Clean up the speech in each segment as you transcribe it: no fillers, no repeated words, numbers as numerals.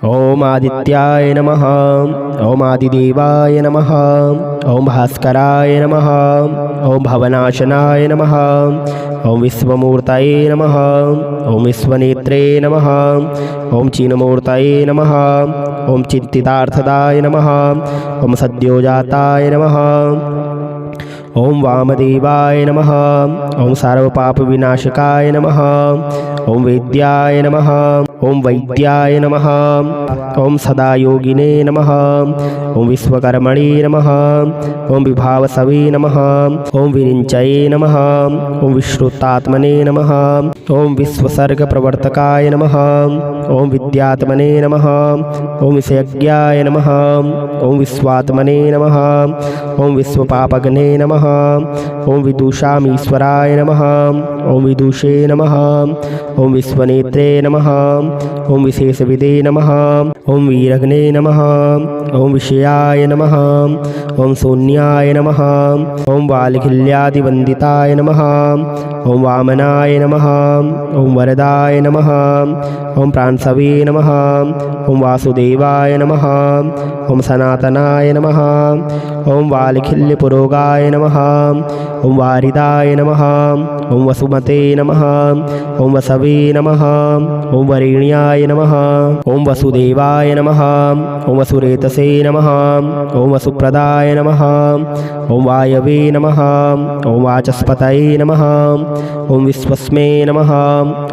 ओम आदित्याय नमः। ओम आदिदेवाय नमः। ओम भास्कराय नमः। ओम भवनाशनाय नमः। ओम विश्वमूर्तये नमः। ओम विश्वनेत्रे नमः। ओम चिन्मूर्तये नमः। ओम चित्तितार्थदाय नमः। ओम सद्योजाताय नमः। ओम वामदेवाय नमः। ओम सर्वपापविनाशकाय नमः। ओम वेद्याय नमः। ओम वैद्याय नमः। ओम सदायोगिने नमः। ओम विश्वकर्मणे नमः। ओम विभावसवे नमः। ओम विरिञ्चये नमः। ओम विश्रुतात्मने नमः। ओम विश्वसर्गप्रवर्तकाय नमः। ओम विद्यात्मने नमः। ओम विषयज्ञाय नमः। ओम विश्वात्मने नमः। ओम विश्वपापग्ने नमः। ओम विदुषामीश्वराय नमः। ओम विदुषे नमः। ओम विश्वनेत्रे नमः। ओम विशेषविदे नमः। ओम वीरग्ने नमः। ओम विषयाय नमः। ओम शून्याय नमः। ओम वालखिल्यादिवन्दिताय नमः। ओम वामनाय नमः। ओम वरदाय नमः। ओम प्रांसवे नमः। ओम वासुदेवाय नमः। ओम सनातनाय नमः। ओम वालखिल्यपुरोगाय नमः। ओम वारिदाय नमः। ओम वसुमते नमः। ओम वसवे नमः। ओम वरेण्याय नमः। ओम वसुदेवाय नमः। ओम वसुरेतसे नमः। ओम वसुप्रदाय नमः। ओम वायवे नमः। ओम वाचस्पतये नमः। ओम विश्वस्मे नमः।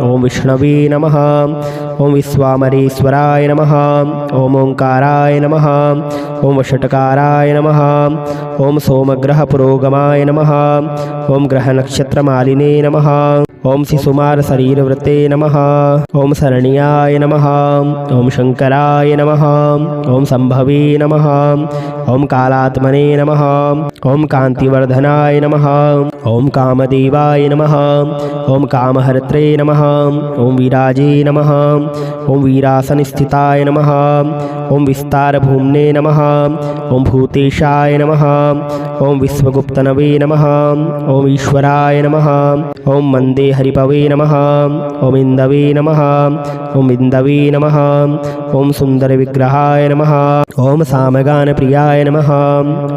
ओम विष्णवे नमः। ओम विश्वामरेश्वराय नमः। ओम ओंकाराय नमः। ओम षट्काराय नमः। ओम सोमग्रहपुरोगमाय नमः। ओम ग्रहनक्षत्रमालिने नमः। ओम शिशुमारशरीरवृते नमः। ओम शरण्याय नमः। ओम शंकराय नमः। ओम संभवे नमः। ओम कालात्मने नमः। ओम कांतिवर्धनाय नमः। ओम कामदेवाय नमः। ओम कामहर्त्रे नमः। ओम विराजे नमः। ओम वीरासनस्थिताय नमः। ओम विस्तारभूम्ने नमः। ओम भूतेशाय नमः। ओम विश्वगुप्तनवे नमः। ओम ईश्वराय नमः। ओम मंदे हरिपवे नमः। ओम इंदवे नमः। ओम इंदवे नमः। ओम सुंदरविग्रहाय नमः। ओम सामगानप्रियाय नमः।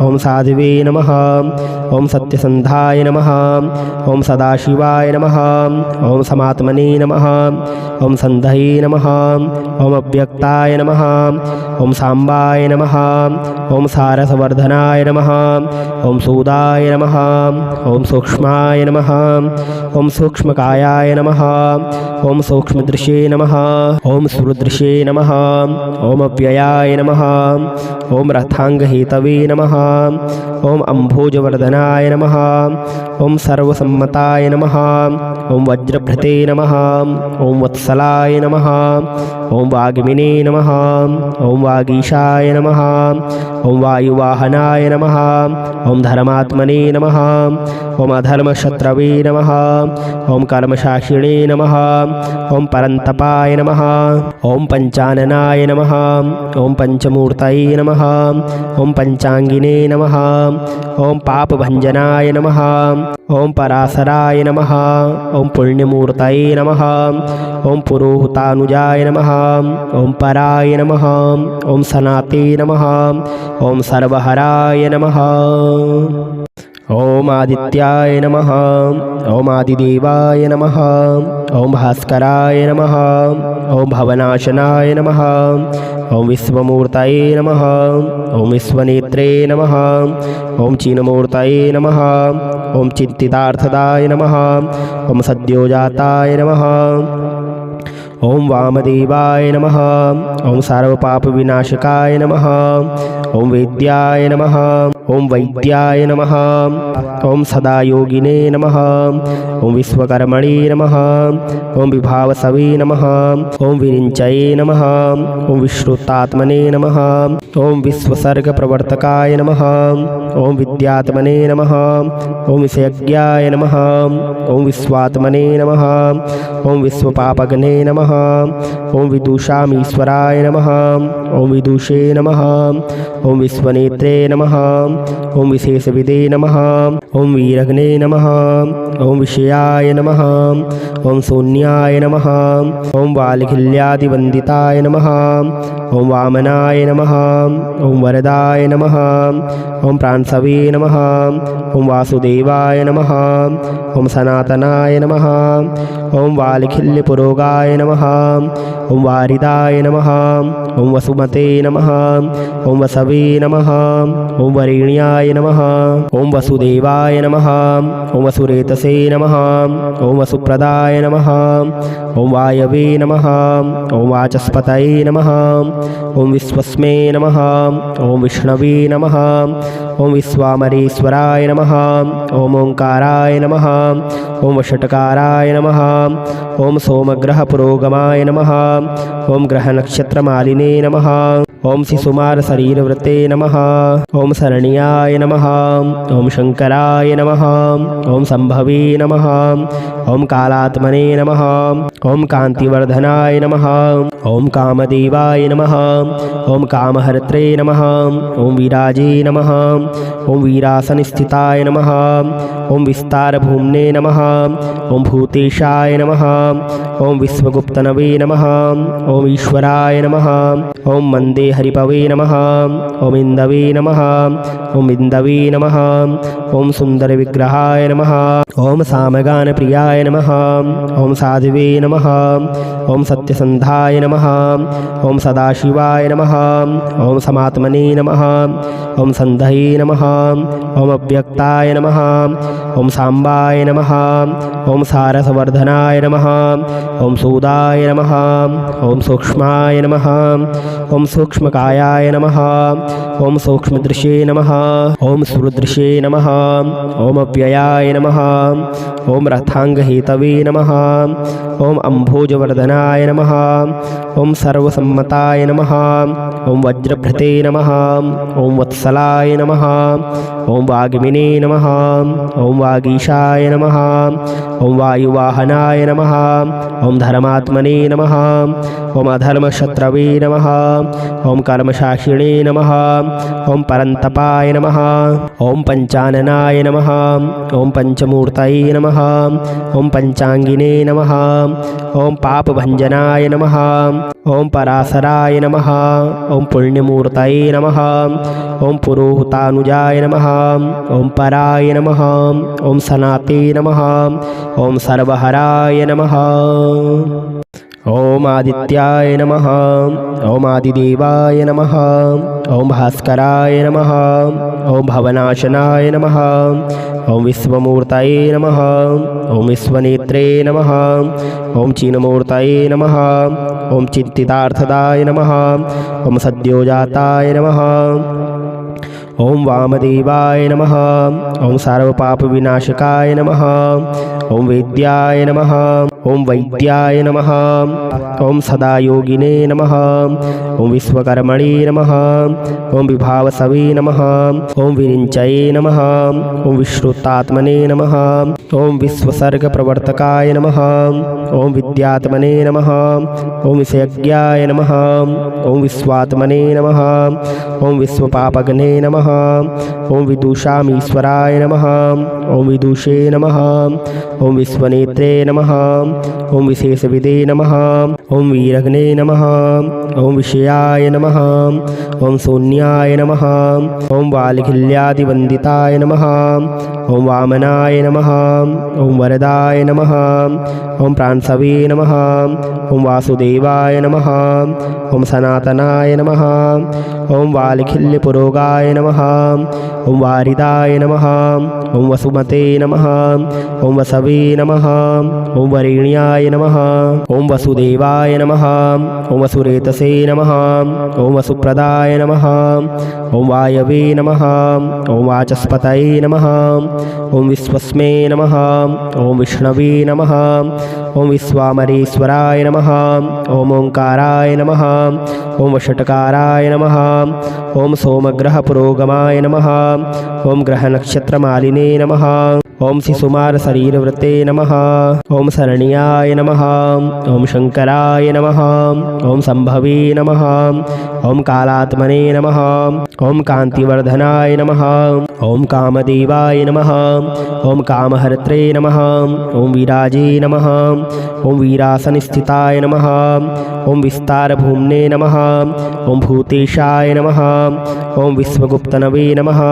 ओम साधिवे नमः। ओम सत्यसंधाय नमः। ओम सदाशिवाय नमः। ओम समात्मने नमः। ओम संधये नमः। ओम अव्यक्ताय नमः। ओम सांबाय नमः। ओम सारसवर्धनाय नमः। ओम सूदाय नमः। ओम सूक्ष्माय नमः। ओम सूक्ष्मकायाय नमः। ओम सूक्ष्मदृशे नमः। ओम सुरदृशे नमः। ओम अव्ययाय नमः। ओम रथांगहेतवे नमः। ओम अम्भोजवर्धनाय नमः। ओम सर्वसम्मताय नमः। ओम वज्रभृते नमः। ओम वत्सलाय नमः। ओम वाग्मिने नमः। ओम वागीशाय नमः। ओम वायुवाहनाय नमः। ओम धर्मात्मने नमः। ओम अधर्मशत्रवे नमः। ओम कर्मसाक्षिणे नमः। ओम परंतपाय नमः। ओम पंचाननाय नमः। ओम पंचमूर्तये नमः। ओम पंचांगिने नमः। ओम पापभंजनाय नमः। ओम पराशराय नमः। ओम पुण्यमूर्तये नमः। ओम पुरोहितानुजाय नमः। ओम पराय नमः। ओम सनाते नमः। ओम सर्वहराय नमः। ओम आदित्याय नमः। ओम आदिदेवाय नमः। ओम भास्कराय नमः। ओम भवनाशनाय नमः। ओम विश्वमूर्तये नमः। ओम विश्वनेत्रे नमः। ओम चिन्मूर्तये नमः। ओम चित्तितार्थदाय नमः। ओम सद्योजाताय नमः। ओम वामदेवाय नमः। ओम सर्वपापविनाशकाय नमः। ओम वेद्याय नमः। ओम वैद्याय नमः। ओम सदायोगिने नमः। ओम विश्वकर्मणे नमः। ओम विभावसवे नमः। ओम विरिञ्चये नमः। ओम विश्रुतात्मने नमः। ओम विश्वसर्गप्रवर्तकाय नमः। ओम विद्यात्मने नमः। ओम विषयज्ञाय नमः। ओम विश्वात्मने नमः। ओम विश्वपापग्ने नमः। नमः। ॐ विदुषामीश्वराय नमः। ॐ विदुषे नमः। ॐ विश्वनेत्रे नमः। ॐ विशेषविदे नमः। ॐ वीरग्ने नमः। ॐ विषयाय नमः। ॐ शून्याय नमः। ॐ वाल्खिल्यादिवन्दिताय नमः। ॐ वामनाय नमः। ॐ वरदाय नमः। ॐ प्रांसवे नमः। ॐ वासुदेवाय नमः। ॐ सनातनाय नमः। ॐ वाल्खिल्यपुरोगाय नमः। ॐ वारिदाय नमः। ॐ वसुमते नमः। ॐ वसवे नमः। ॐ वरेण्याय नमः। ॐ वसुदेवाय नमः। ॐ वसुरेतसे नमः। ॐ वसुप्रदाय नमः। ॐ वायवे नमः। ॐ वाचस्पतये नमः। ॐ विश्वस्मे नमः। ॐ विष्णवे नमः। ॐ विश्वामरेश्वराय नमः। ॐ ओंकाराय नमः। ॐ वषट्काराय नमः। ॐ सोमग्रहपुरोगमाय नमः। ॐ ग्रहनक्षत्रमालिने नमः। ॐ शिशुमारशरीरवृते नमः। ॐ शरण्याय नमः। ॐ शङ्कराय नमः। ॐ सम्भवे नमः। ॐ कालात्मने नमः। ॐ कान्तिवर्धनाय नमः। ॐ कामदेवाय नमः। ॐ कामहर्त्रे नमः। ॐ विराजे नमः। ॐ वीरासनस्थिताय नमः। ॐ विस्तारभूम्ने नमः। ॐ भूतेशाय नमः। ॐ विश्वगुप्तनवे नमः। ॐ ईश्वराय नमः। ॐ मन्दे हरिपवे नमः। ॐ इन्दवे नमः। ॐ इन्दवे नमः। ॐ सुन्दरविग्रहाय नमः। ॐ सामगानप्रियाय नमः। ॐ साधिवे नमः। ॐ सत्यसन्धाय नमः। ॐ सदाशिवाय नमः। ॐ समात्मने नमः। ॐ सन्धये नमः। ॐ अव्यक्ताय नमः। ॐ साम्बाय नमः। ॐ सारसवर्धनाय नमः। ॐ सूदाय नमः। ॐ सूक्ष्माय नमः। ॐ सूक्ष्मकायाय नमः। ॐ सूक्ष्मदृशे नमः। ॐ सुरदृशे नमः। ॐ अव्ययाय नमः। ॐ रथाङ्गहेतवे नमः। ॐ अम्भोजवर्धनाय नमः। ॐ सर्वसम्मताय नमः। ॐ वज्रभृते नमः। ॐ वत्सलाय नमः। ॐ वाग्मिने नमः। ॐ वागीशाय नमः। ॐ वायुवाहनाय नमः। ॐ धर्मात्मने नमः। ॐ अधर्मशत्रवे नमः। ॐ कर्मशाक्षिणे नमः। ॐ परन्तपाय नमः। ॐ पञ्चाननाय नमः। ॐ पञ्चमूर्तये नमः। ॐ पञ्चाङ्गिने नमः। ॐ पापभञ्जनाय नमः। ॐ पराशराय नमः। ॐ पुण्यमूर्तये नमः। ॐ पुरोहितानुजाय नमः। ॐ पराय नमः। ॐ सनाते नमः। ॐ सर्वहराय नमः। ॐ आदित्याय नमः। ॐ आदिदेवाय नमः। ॐ भास्कराय नमः। ॐ भवनाशनाय नमः। ॐ विश्वमूर्तये नमः। ॐ विश्वनेत्रे नमः। ॐ चिन्मूर्तये नमः। ॐ चिन्तितार्थदाय नमः। ॐ सद्योजाताय नमः। ॐ वामदेवाय नमः। ॐ सर्वपापविनाशकाय नमः। ॐ वेद्याय नमः। ॐ वैद्याय नमः। ॐ सदायोगिने नमः। ॐ विश्वकर्मणे नमः। ॐ विभावसवे नमः। ॐ विरिञ्चये नमः। ॐ विश्रुतात्मने नमः। ॐ विश्वसर्गप्रवर्तकाय नमः। ॐ विद्यात्मने नमः। ॐ विषयज्ञाय नमः। ॐ विश्वात्मने नमः। ॐ विश्वपापग्ने नमः। ॐ विदुषामीश्वराय नमः। ॐ विदुषे नमः। ॐ विश्वनेत्रे नमः। ॐ विशेषविदे नमः। ॐ वीरग्ने नमः। ॐ विषयाय नमः। ॐ शून्याय नमः। ॐ वाल्खिल्यादिवन्दिताय नमः। ॐ वामनाय नमः। ॐ वरदाय नमः। ॐ प्रांसवे नमः। ॐ वासुदेवाय नमः। ॐ सनातनाय नमः। ॐ वाल्खिल्यपुरोगाय नमः। ॐ वारिदाय नमः। ॐ वसुमते नमः। ॐ वसवे नमः। ॐ वरेण्याय नमः। ॐ वसुदेवाय नमः। ॐ वसुरेतसे नमः। ॐ वसुप्रदाय नमः। ॐ वायवे नमः। ॐ वाचस्पतये नमः। ॐ विश्वस्मे नमः। ॐ विष्णवे नमः। ॐ विश्वामरेश्वराय नमः। ॐ ओंकाराय नमः। ॐ वषट्काराय नमः। ॐ सोमग्रहपुरोगमाय नमः। ॐ ग्रहनक्षत्रमालिने नमः। ओम शिशुमार शरीरवृते नमः। ओम शरण्याय नमः। ओम शंकराय नमः। ओम संभवे नमः। ओम कालात्मने नमः। ओम कांतिवर्धनाय नमः। ओम कामदेवाय नमः। ओम कामहर्त्रे नमः। ओम विराजे नमः। ओम वीरासनस्थिताय नमः। ओम विस्तारभूम्ने नमः। ओम भूतेशाय नमः। ओम विश्वगुप्तनवे नमः।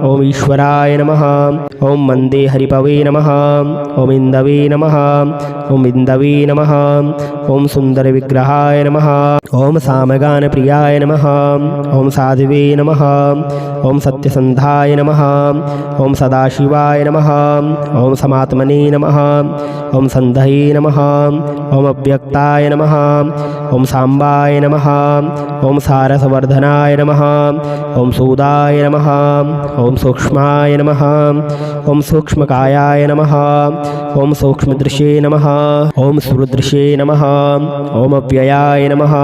ओम ईश्वराय नमः। ओम मंदे हरिपवे नमः। ओम इंदवे नमः। ओम इंदवे नमः। ओम सुंदर विग्रहाय नमः। ओम सामगान प्रियाय नमः। ओम साधिवे नमः। ओम सत्यसंधाय नमः। ओम सदाशिवाय नमः। ओम समात्मने नमः। ओम संधये नमः। ओम अव्यक्ताय नमः। ओम सांबाय नमः। ओम सारसवर्धनाय नमः। ओम सूदाय नमः। ओम सूक्ष्माय नमः। ओम सूक्ष्मकायाय नमः। ओम सूक्ष्मदृशे नमः। ओम सुरदृशे नमः। ओम अव्ययाय नमः।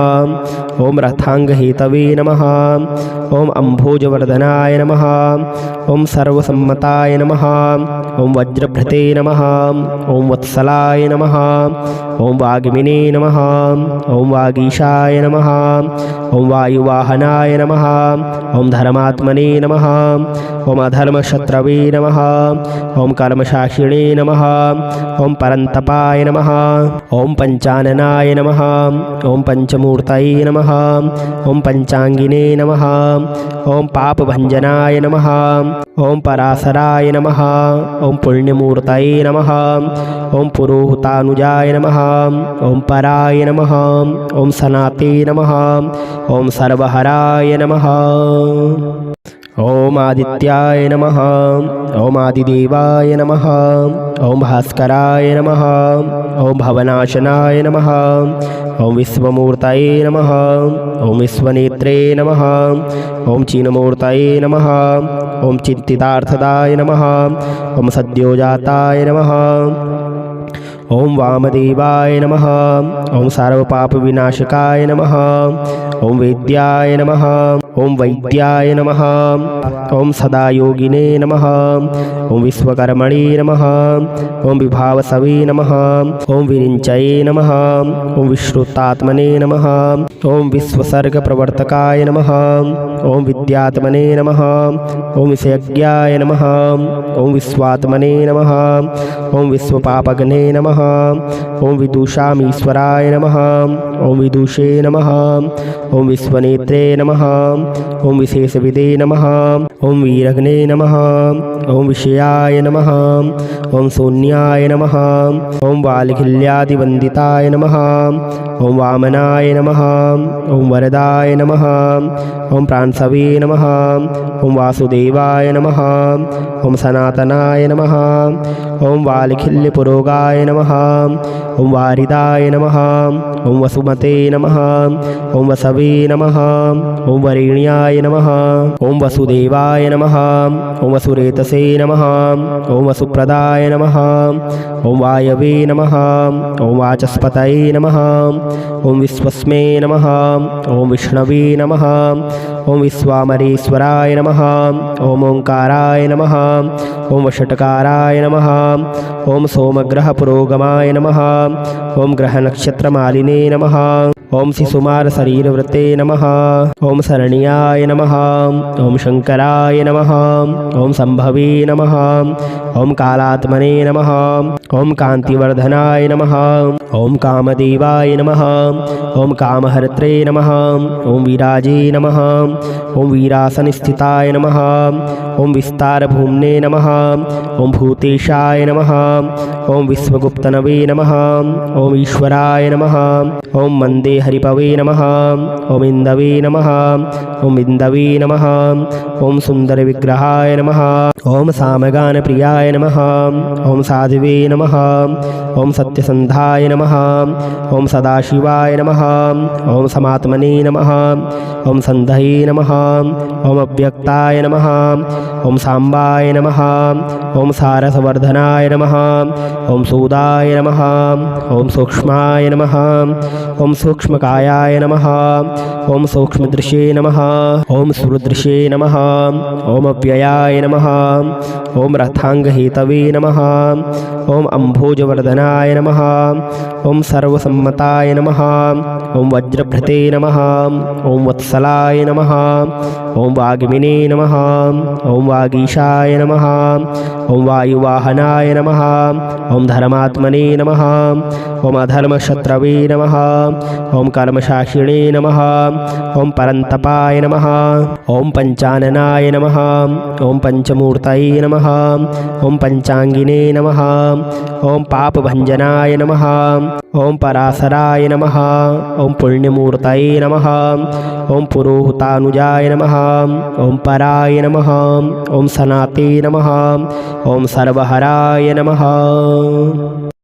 ओम रथांगहेतवे नमः। ओम अम्भोजवर्धनाय नमः। ओम सर्वसम्मताय नमः। ओम वज्रभृते नमः। ओम वत्सलाय नमः। ओम वाग्मिने नमः। ओम वागीशाय नमः। ओम वायुवाहनाय नमः। ओम धर्मात्मने नमः। ओम अधर्मशत्रवे नमः। ओम कर्मशाक्षिणे नमः। ओम परंतपाय नमः। ओम पंचाननाय नमः। ओम पंचमूर्तये नमः। ओम पंचांगिने नमः। ओम पापभंजनाय नमः। ओम पराशराय नमः। ओम पुण्यमूर्तये नमः। ओम पुरोहितानुजाय नमः। ओम पराय नमः। ओम सनाते नमः। ओम सर्वहराय नमः। ओम आदित्याय नमः। ओम आदिदेवाय नमः। ओम भास्कराय नमः। ओम भवनाशनाय नमः। ओम विश्वमूर्तये नमः। ओम विश्वनेत्रे नमः। ओम चीनमूर्तये नमः। ओम चित्तितार्थदाय नमः। ओम सद्योजाताय नमः। ओम वामदेवाय नमः। ओम सर्वपापविनाशकाय नमः। ओम वेद्याय नमः। ओम वैद्याय नमः। ओम सदायोगिने नमः। ओम विश्वकर्मणे नमः। ओम विभावसवे नमः। ओम विरिञ्चये नमः। ओम विश्रुतात्मने नमः। ओम विश्वसर्गप्रवर्तकाय नमः। ओम विद्यात्मने नमः। ओम विषयज्ञाय नमः। ओम विश्वात्मने नमः। ओम विश्वपापग्ने नमः। ओम विदुषामीश्वराय नमः। ओम विदुषे नमः। ओम विश्वनेत्रे नमः। ओम विशेषविदे नमः। ओम वीरग्ने नमः। ओम विषयाय नमः। ओम शून्याय नमः। ओम वालखिल्यादिवन्दिताय नमः। ओम वामनाय नमः। ओम वरदाय नमः। ओम प्रांसवे नमः। ओम वासुदेवाय नमः। ओम सनातनाय नमः। ओम वालखिल्यपुरोगाय नमः। ओम वारिदाय नमः। ओम वसुमते नमः। ओम वसवे नमः। ओम वरेण्याय नमः। ओम वसुदेवाय नमः। ओम वसुरेतसे नमः। ओम वसुप्रदाय नमः। ओम वायवे नमः। ओम वाचस्पतये नमः। ओम विश्वस्मे नमः। ओम विष्णवे नमः। ओम विश्वामरेश्वराय नमः। ओम ओंकाराय नमः। ओम षट्काराय नमः। ओम सोमग्रहपुरोगमाय नमः। ओम ग्रहनक्षत्रमालिने नमः। ओम शिशुमार शरीरवृते नमः। ओम शरण्याय नमः। ओम शंकराय नमः। ओम संभवे नमः। ओम कालात्मने नमः। ओम कांतिवर्धनाय नमः। ओम कामदेवाय नमः। ओम कामहर्त्रे नमः। ओम विराजे नमः। ओम वीरासनस्थिताय नमः। ओम विस्तारभूम्ने नमः। ओम भूतेशाय नमः। ओम विश्वगुप्तनवे नमः। ओम ईश्वराय नमः। ओम मंदे हरिपवे नमः। ओम इंदवे नमः। ओम इंदवे नमः। ओम सुंदर विग्रहाय नमः। ओम सामगान प्रियाय नमः। ओम साधिवे नमः। ओम सत्यसंधाय नमः। ओम सदाशिवाय नमः। ओम समात्मने नमः। ओम संधये नमः। ओम अव्यक्ताय नमः। ओम सांबाय नमः। ओम सारसवर्धनाय नमः। ओम सूदाय नमः। ओम सूक्ष्माय नमः। ओम सूक्ष्मकायाय नमः। ओम सूक्ष्मदृशे नमः। ओम सुरुद्रशे नमः। ओम अव्ययाय नमः। ओम रथांगहेतवे नमः। ओम अम्भोजवर्धनाय नमः। ओम सर्वसम्मताय नमः। ओम वज्रभृते नमः। ओम वत्सलाय नमः। ओम वाग्मिने नमः। ओम वागीशाय नमः। ओम वायुवाहनाय नमः। ओम धर्मात्मने नमः। ओम अधर्मशत्रवे नमः। ओम कर्मशाक्षिणे नमः। ओम परन्तपाय नमः। ओम पंचाननाय नमः। ओम पंचमूर्तये नमः। ओम पंचांगिने नमः। ओम पापभंजनाय नमः। ओम पराशराय नमः। ओम पुण्यमूर्तये नमः। ओम पुरोहितानुजाय नमः। ओम पराय नमः। ओम सनाते नमः। ओम सर्वहराय नमः।